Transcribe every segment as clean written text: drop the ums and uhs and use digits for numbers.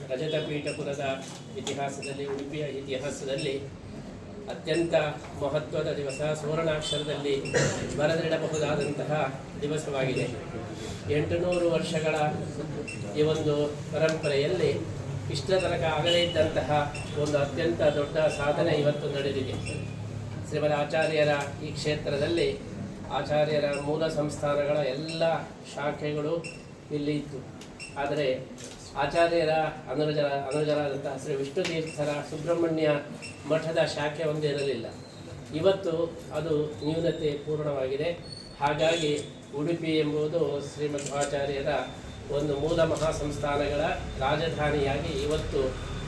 ರಜತ ಪೀಠಪುರದ ಇತಿಹಾಸದಲ್ಲಿ, ಉಡುಪಿಯ ಇತಿಹಾಸದಲ್ಲಿ ಅತ್ಯಂತ ಮಹತ್ವದ ದಿವಸ, ಸುವರ್ಣಾಕ್ಷರದಲ್ಲಿ ಬರೆದಿಡಬಹುದಾದಂತಹ ದಿವಸವಾಗಿದೆ. 800 ವರ್ಷಗಳ ಈ ಒಂದು ಪರಂಪರೆಯಲ್ಲಿ ಇಷ್ಟರ ತನಕ ಆಗದೇ ಇದ್ದಂತಹ ಒಂದು ಅತ್ಯಂತ ದೊಡ್ಡ ಸಾಧನೆ ಇವತ್ತು ನಡೆದಿದೆ. ಶ್ರೀಮದ್ ಆಚಾರ್ಯರ ಈ ಕ್ಷೇತ್ರದಲ್ಲಿ ಆಚಾರ್ಯರ ಮೂಲ ಸಂಸ್ಥಾನಗಳ ಎಲ್ಲ ಶಾಖೆಗಳು ಇಲ್ಲಿ ಇತ್ತು. ಆದರೆ ಆಚಾರ್ಯರ ಅನುಜರಾದಂತಹ ಶ್ರೀ ವಿಷ್ಣು ತೀರ್ಥರ ಸುಬ್ರಹ್ಮಣ್ಯ ಮಠದ ಶಾಖೆ ಒಂದಿರಲಿಲ್ಲ. ಇವತ್ತು ಅದು ನ್ಯೂನತೆ ಪೂರ್ಣವಾಗಿದೆ. ಹಾಗಾಗಿ ಉಡುಪಿ ಎಂಬುದು ಶ್ರೀಮಧ್ವಾಚಾರ್ಯರ ಒಂದು ಮೂಲ ಮಹಾಸಂಸ್ಥಾನಗಳ ರಾಜಧಾನಿಯಾಗಿ ಇವತ್ತು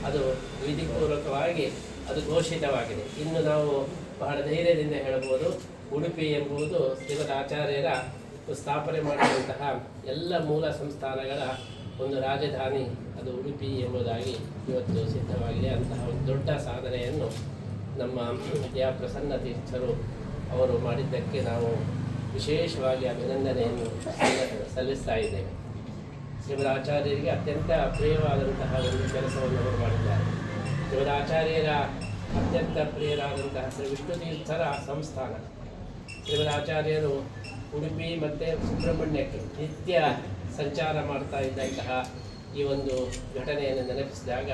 ಅದು ವಿಧಿಪೂರ್ವಕವಾಗಿ ಅದು ಘೋಷಿತವಾಗಿದೆ. ಇನ್ನು ನಾವು ಬಹಳ ಧೈರ್ಯದಿಂದ ಹೇಳಬಹುದು, ಉಡುಪಿ ಎಂಬುದು ಶ್ರೀಮದ್ ಆಚಾರ್ಯರ ಸ್ಥಾಪನೆ ಮಾಡಿದಂತಹ ಎಲ್ಲ ಮೂಲ ಸಂಸ್ಥಾನಗಳ ಒಂದು ರಾಜಧಾನಿ, ಅದು ಉಡುಪಿ ಎಂಬುದಾಗಿ ಇವತ್ತು ಸಿದ್ಧವಾಗಿದೆ. ಅಂತಹ ಒಂದು ದೊಡ್ಡ ಸಾಧನೆಯನ್ನು ನಮ್ಮ ವಿದ್ಯಾಪ್ರಸನ್ನ ತೀರ್ಥರು ಅವರು ಮಾಡಿದ್ದಕ್ಕೆ ನಾವು ವಿಶೇಷವಾಗಿ ಅಭಿನಂದನೆಯನ್ನು ಸಲ್ಲಿಸ್ತಾ ಇದ್ದೇವೆ. ಶ್ರೀಮದ್ ಆಚಾರ್ಯರಿಗೆ ಅತ್ಯಂತ ಪ್ರಿಯವಾದಂತಹ ಒಂದು ಕೆಲಸವನ್ನು ಅವರು ಮಾಡಿದ್ದಾರೆ. ಶ್ರೀಮದ್ ಆಚಾರ್ಯರ ಅತ್ಯಂತ ಪ್ರಿಯರಾದಂತಹ ಶ್ರೀ ವಿಷ್ಣು ತೀರ್ಥರ ಸಂಸ್ಥಾನ, ಶ್ರೀಮದ್ ಆಚಾರ್ಯರು ಉಡುಪಿ ಮತ್ತು ಸುಬ್ರಹ್ಮಣ್ಯಕ್ಕೆ ನಿತ್ಯ ಸಂಚಾರ ಮಾಡ್ತಾ ಇದ್ದಂತಹ ಈ ಒಂದು ಘಟನೆಯನ್ನು ನೆನಪಿಸಿದಾಗ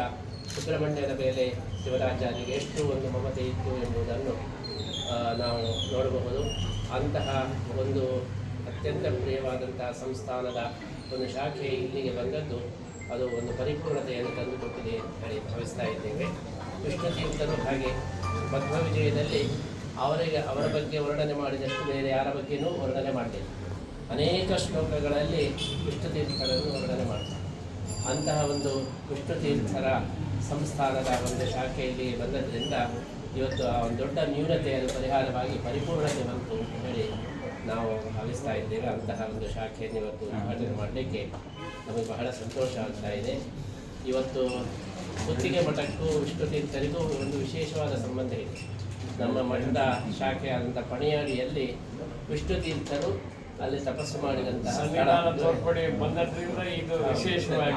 ಸುಬ್ರಹ್ಮಣ್ಯದ ಮೇಲೆ ಶಿವರಾಚಾರ್ಯರಿಗೆ ಎಷ್ಟು ಒಂದು ಮಮತೆ ಇತ್ತು ಎಂಬುದನ್ನು ನಾವು ನೋಡಬಹುದು. ಅಂತಹ ಒಂದು ಅತ್ಯಂತ ಪ್ರಿಯವಾದಂತಹ ಸಂಸ್ಥಾನದ ಒಂದು ಶಾಖೆ ಇಲ್ಲಿಗೆ ಬಂದದ್ದು ಅದು ಒಂದು ಪರಿಪೂರ್ಣತೆಯನ್ನು ತಂದುಕೊಟ್ಟಿದೆ ಅಂತ ಹೇಳಿ ಭಾವಿಸ್ತಾ ಇದ್ದೇವೆ. ವಿಷ್ಣು ತೀರ್ಥರು ಹಾಗೆ ಮಧ್ವ ವಿಜಯದಲ್ಲಿ ಅವರ ಬಗ್ಗೆ ವರ್ಣನೆ ಮಾಡಿದಷ್ಟು ಬೇರೆ ಯಾರ ಬಗ್ಗೆಯೂ ವರ್ಣನೆ ಮಾಡಲಿಲ್ಲ. ಅನೇಕ ಶ್ಲೋಕಗಳಲ್ಲಿ ವಿಷ್ಣು ತೀರ್ಥರನ್ನು ವರ್ಣನೆ ಮಾಡ್ತಾರೆ. ಅಂತಹ ಒಂದು ವಿಷ್ಣು ತೀರ್ಥರ ಸಂಸ್ಥಾನದ ಒಂದು ಶಾಖೆಯಲ್ಲಿ ಬಂದದ್ರಿಂದ ಇವತ್ತು ಆ ಒಂದು ದೊಡ್ಡ ನ್ಯೂನತೆಯನ್ನು ಪರಿಹಾರವಾಗಿ ಪರಿಪೂರ್ಣತೆ ಬಂತು ಅಂತ ಹೇಳಿ ನಾವು ಭಾವಿಸ್ತಾ ಇದ್ದೇವೆ. ಅಂತಹ ಒಂದು ಶಾಖೆಯನ್ನು ಇವತ್ತು ಉದ್ಘಾಟನೆ ಮಾಡಲಿಕ್ಕೆ ನಮಗೆ ಬಹಳ ಸಂತೋಷ ಆಗ್ತಾ ಇದೆ. ಇವತ್ತು ಗುತ್ತಿಗೆ ಮಠಕ್ಕೂ ವಿಷ್ಣು ತೀರ್ಥರಿಗೂ ಒಂದು ವಿಶೇಷವಾದ ಸಂಬಂಧ ಇದೆ. ನಮ್ಮ ಮಠದ ಶಾಖೆಯಾದಂಥ ಪಣಿಯಾಡಿಯಲ್ಲಿ ವಿಷ್ಣು ತೀರ್ಥರು ಅಲ್ಲಿ ತಪಸ್ಸು ಮಾಡಿದಂತಹ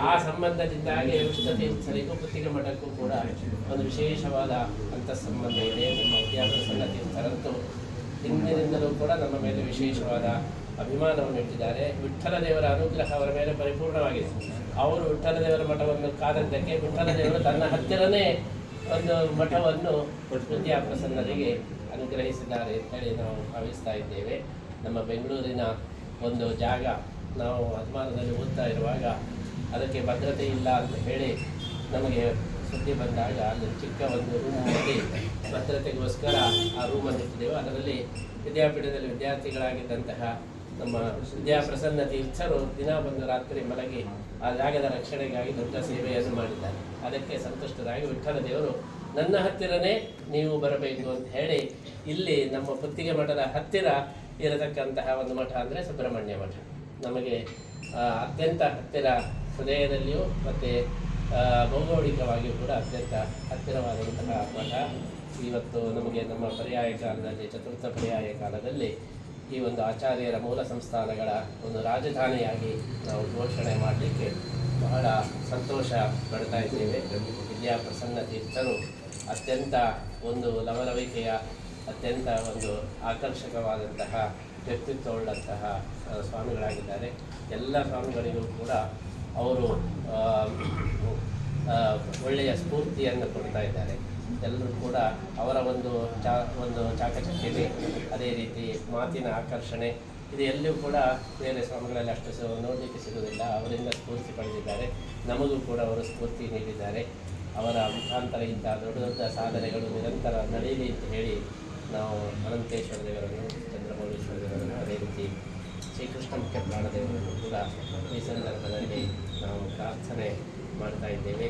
ಆ ಸಂಬಂಧದಿಂದಾಗಿ ವಿಷ್ಣು ತೀರ್ಥರಿಗೂ ಗುತ್ತಿಗೆ ಮಠಕ್ಕೂ ಕೂಡ ಒಂದು ವಿಶೇಷವಾದ ಸಂಬಂಧ ಇದೆ. ನಮ್ಮ ವಿದ್ಯಾಪ್ರಸನ್ನ ತೀರ್ಥರಂತೂ ಹಿಂದಿನಿಂದಲೂ ಕೂಡ ನಮ್ಮ ಮೇಲೆ ವಿಶೇಷವಾದ ಅಭಿಮಾನವನ್ನು ಇಟ್ಟಿದ್ದಾರೆ. ವಿಠ್ಠಲ ದೇವರ ಅನುಗ್ರಹ ಅವರ ಮೇಲೆ ಪರಿಪೂರ್ಣವಾಗಿದೆ. ಅವರು ವಿಠ್ಠಲ ದೇವರ ಮಠವನ್ನು ಕಾದದ್ದಕ್ಕೆ ವಿಠ್ಠಲ ದೇವರು ತನ್ನ ಹತ್ತಿರನೇ ಒಂದು ಮಠವನ್ನು ವಿದ್ಯಾಪ್ರಸನ್ನರಿಗೆ ಅನುಗ್ರಹಿಸಿದ್ದಾರೆ ಅಂತ ಹೇಳಿ ನಾವು ಭಾವಿಸ್ತಾ ಇದ್ದೇವೆ. ನಮ್ಮ ಬೆಂಗಳೂರಿನ ಒಂದು ಜಾಗ ನಾವು ಅಭಿಮಾನದಲ್ಲಿ ಓದ್ತಾ ಇರುವಾಗ ಅದಕ್ಕೆ ಭದ್ರತೆ ಇಲ್ಲ ಅಂತ ಹೇಳಿ ನಮಗೆ ಸುದ್ದಿ ಬಂದಾಗ ಅಲ್ಲಿ ಚಿಕ್ಕ ಒಂದು ರೂಮಲ್ಲಿ ಭದ್ರತೆಗೋಸ್ಕರ ಆ ರೂಮನ್ನು ಇಟ್ಟಿದ್ದೆವು. ಅದರಲ್ಲಿ ವಿದ್ಯಾಪೀಠದಲ್ಲಿ ವಿದ್ಯಾರ್ಥಿಗಳಾಗಿದ್ದಂತಹ ನಮ್ಮ ವಿದ್ಯಾಪ್ರಸನ್ನ ತೀರ್ಥರು ದಿನ ಬಂದು ರಾತ್ರಿ ಮಲಗಿ ಆ ಜಾಗದ ರಕ್ಷಣೆಗಾಗಿ ದೊಡ್ಡ ಸೇವೆಯನ್ನು ಮಾಡಿದ್ದಾರೆ. ಅದಕ್ಕೆ ಸಂತುಷ್ಟರಾಗಿ ವಿಠ್ಠಲ ದೇವರು ನನ್ನ ಹತ್ತಿರನೇ ನೀವು ಬರಬೇಕು ಅಂತ ಹೇಳಿ ಇಲ್ಲಿ ನಮ್ಮ ಪುತ್ತಿಗೆ ಮಠದ ಹತ್ತಿರ ಇರತಕ್ಕಂತಹ ಒಂದು ಮಠ ಅಂದರೆ ಸುಬ್ರಹ್ಮಣ್ಯ ಮಠ ನಮಗೆ ಅತ್ಯಂತ ಹತ್ತಿರ, ಹೃದಯದಲ್ಲಿಯೂ ಮತ್ತು ಭೌಗೋಳಿಕವಾಗಿಯೂ ಕೂಡ ಅತ್ಯಂತ ಹತ್ತಿರವಾದಂತಹ ಮಠ. ಇವತ್ತು ನಮಗೆ ನಮ್ಮ ಪರ್ಯಾಯ ಕಾಲದಲ್ಲಿ, ಚತುರ್ಥ ಪರ್ಯಾಯ ಕಾಲದಲ್ಲಿ ಈ ಒಂದು ಆಚಾರ್ಯರ ಮೂಲ ಸಂಸ್ಥಾನಗಳ ಒಂದು ರಾಜಧಾನಿಯಾಗಿ ನಾವು ಘೋಷಣೆ ಮಾಡಲಿಕ್ಕೆ ಬಹಳ ಸಂತೋಷ ಪಡ್ತಾ ಇದ್ದೇವೆ. ವಿದ್ಯಾಪ್ರಸನ್ನ ತೀರ್ಥರು ಅತ್ಯಂತ ಒಂದು ಲವಲವಿಕೆಯ, ಅತ್ಯಂತ ಒಂದು ಆಕರ್ಷಕವಾದಂತಹ ವ್ಯಕ್ತಿತ್ವವುಳ್ಳಂತಹ ಸ್ವಾಮಿಗಳಾಗಿದ್ದಾರೆ. ಎಲ್ಲ ಸ್ವಾಮಿಗಳಿಗೂ ಕೂಡ ಅವರು ಒಳ್ಳೆಯ ಸ್ಫೂರ್ತಿಯನ್ನು ಕೊಡ್ತಾ ಇದ್ದಾರೆ. ಎಲ್ಲರೂ ಕೂಡ ಅವರ ಒಂದು ಚಾಕಚಕ್ಯತೆ, ಅದೇ ರೀತಿ ಮಾತಿನ ಆಕರ್ಷಣೆ, ಇದು ಎಲ್ಲೂ ಕೂಡ ಬೇರೆ ಸ್ವಾಮಿಗಳಲ್ಲಿ ಅಷ್ಟು ನೋಡಲಿಕ್ಕೆ ಸಿಗುವುದಿಲ್ಲ. ಅವರಿಂದ ಸ್ಫೂರ್ತಿ ಪಡೆದಿದ್ದಾರೆ. ನಮಗೂ ಕೂಡ ಅವರು ಸ್ಫೂರ್ತಿ ನೀಡಿದ್ದಾರೆ. ಅವರ ಮುಖಾಂತರ ಇಂಥ ದೊಡ್ಡ ದೊಡ್ಡ ಸಾಧನೆಗಳು ನಿರಂತರ ನಡೆಯಲಿ ಅಂತ ಹೇಳಿ ನಾವು ಅನಂತೇಶ್ವರ ದೇವರನ್ನು, ಚಂದ್ರಮೌಳೇಶ್ವರ ದೇವರನ್ನು, ಅದೇ ರೀತಿ ಶ್ರೀಕೃಷ್ಣ ಮುಖ್ಯ ಪ್ರಾಣದೇವರನ್ನು ಕೂಡ ಈ ಸಂದರ್ಭದಲ್ಲಿ ನಾವು ಪ್ರಾರ್ಥನೆ ಮಾಡ್ತಾ ಇದ್ದೇವೆ.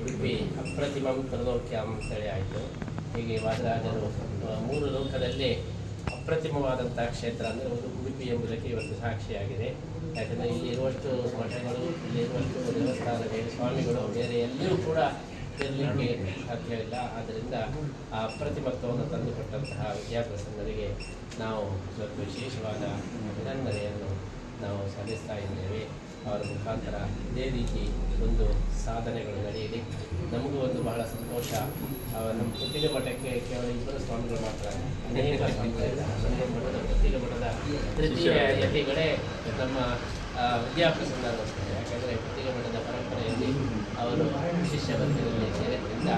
ಉಡುಪಿ ಅಪ್ರತಿಮಂ ತ್ರಲೋಕ್ಯಂ ಅಂತೇಳಿ ಆಯಿತು. ಹೀಗೆ ವಾದರಾಜರು 3 ಲೋಕದಲ್ಲಿ ಅಪ್ರತಿಮವಾದಂಥ ಕ್ಷೇತ್ರ ಅಂದರೆ ಒಂದು ಉಡುಪಿ ಎಂಬುದಕ್ಕೆ ಇವತ್ತು ಸಾಕ್ಷಿಯಾಗಿದೆ. ಯಾಕಂದರೆ ಇಲ್ಲಿ ಇರುವಷ್ಟು ಮಠಗಳು, ಇಲ್ಲಿರುವಷ್ಟು ದೇವಸ್ಥಾನಗಳು, ಸ್ವಾಮಿಗಳು ಬೇರೆ ಎಲ್ಲಿಯೂ ಕೂಡ ಇರಲಿಕ್ಕೆ ಸಾಧ್ಯವಿಲ್ಲ. ಆದ್ದರಿಂದ ಆ ಅಪ್ರತಿಮತ್ವವನ್ನು ತಂದುಕೊಟ್ಟಂತಹ ವಿದ್ಯಾಪ್ರಸನ್ನರಿಗೆ ನಾವು ಸ್ವಲ್ಪ ವಿಶೇಷವಾದ ಅಭಿನಂದನೆಯನ್ನು ನಾವು ಸಲ್ಲಿಸ್ತಾ ಇದ್ದೇವೆ. ಅವರ ಮುಖಾಂತರ ಇದೇ ರೀತಿ ಒಂದು ಸಾಧನೆಗಳು ನಡೆಯಲಿ. ಬಹುಶಃ ನಮ್ಮ ಪುತ್ತಿಗೆ ಮಠಕ್ಕೆ ಕೇವಲ ಇಬ್ಬರು ಸ್ವಾಮಿಗಳು ಮಾತ್ರ, ಅನೇಕ ಸ್ವಾಮಿಗಳಿದ್ದಾರೆ. ನಮ್ಮ ಮಠದ ಪುತ್ತಿಗೆ ಮಠದ ತೃತೀಯ ಯತಿಗಳೇ ನಮ್ಮ ವಿದ್ಯಾಪ್ರಸನ್ನ ನೋಡ್ತಾರೆ. ಯಾಕಂದರೆ ಪುತ್ತಿಗೆ ಮಠದ ಪರಂಪರೆಯಲ್ಲಿ ಅವರು ಶಿಷ್ಯ ವರ್ಗದಲ್ಲಿ ಸೇರಿದ್ದರಿಂದ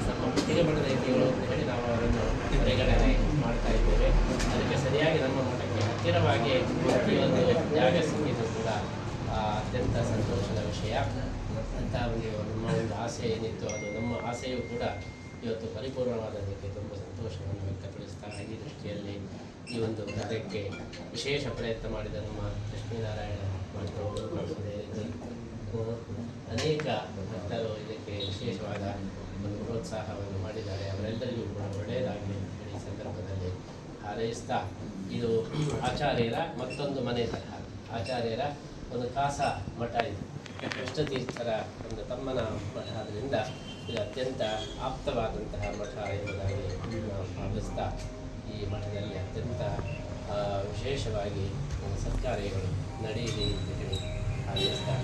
ನಮ್ಮ ಪುತ್ತಿಗೆ ಮಠದ ಯತಿಗಳು ಅಂತ ಹೇಳಿ ನಾವು ಅವರನ್ನು ಪರಿಗಣನೆ ಮಾಡ್ತಾ ಇದ್ದೇವೆ. ಅದಕ್ಕೆ ಸರಿಯಾಗಿ ನಮ್ಮ ಮಠಕ್ಕೆ ಹತ್ತಿರವಾಗಿ ಈ ಒಂದು ಜಾಗ ಸಿಕ್ಕಿದ್ದು ಕೂಡ ಅತ್ಯಂತ ಸಂತೋಷದ ವಿಷಯ. ಅಂತ ನಮ್ಮ ಒಂದು ಆಸೆ ಏನಿತ್ತು ಅದು ನಮ್ಮ ಆಸೆಯೂ ಕೂಡ ಇವತ್ತು ಪರಿಪೂರ್ಣವಾದದಕ್ಕೆ ತುಂಬ ಸಂತೋಷವನ್ನು ವ್ಯಕ್ತಪಡಿಸ್ತಾ ಈ ದೃಷ್ಟಿಯಲ್ಲಿ ಈ ಒಂದು ಕಾರ್ಯಕ್ಕೆ ವಿಶೇಷ ಪ್ರಯತ್ನ ಮಾಡಿದ ನಮ್ಮ ಲಕ್ಷ್ಮೀನಾರಾಯಣ ಮಾಸ್ಟರ್ ಅನೇಕ ಭಕ್ತರು ಇದಕ್ಕೆ ವಿಶೇಷವಾದ ಒಂದು ಪ್ರೋತ್ಸಾಹವನ್ನು ಮಾಡಿದ್ದಾರೆ. ಅವರೆಲ್ಲರಿಗೂ ಕೂಡ ಒಳ್ಳೆಯದಾಗಲಿ ಈ ಸಂದರ್ಭದಲ್ಲಿ ಹಾರೈಸ್ತಾ, ಇದು ಆಚಾರ್ಯರ ಮತ್ತೊಂದು ಮನೆ ತರಹ, ಆಚಾರ್ಯರ ಒಂದು ಖಾಸ ಮಠ ಇದು, ಕೃಷ್ಣತೀರ್ಥರ ಒಂದು ತಮ್ಮನ ಮಠ. ಆದ್ದರಿಂದ ಇದು ಅತ್ಯಂತ ಆಪ್ತವಾದಂತಹ ಮಠ ಎಂಬುದಾಗಿ ನಾವು ಭಾವಿಸ್ತಾ ಈ ಮಠದಲ್ಲಿ ಅತ್ಯಂತ ವಿಶೇಷವಾಗಿ ಸತ್ಕಾರ್ಯಗಳು ನಡೆಯಲಿ ಅಂತ ಹೇಳಿ ಹಾರೈಸ್ತಾ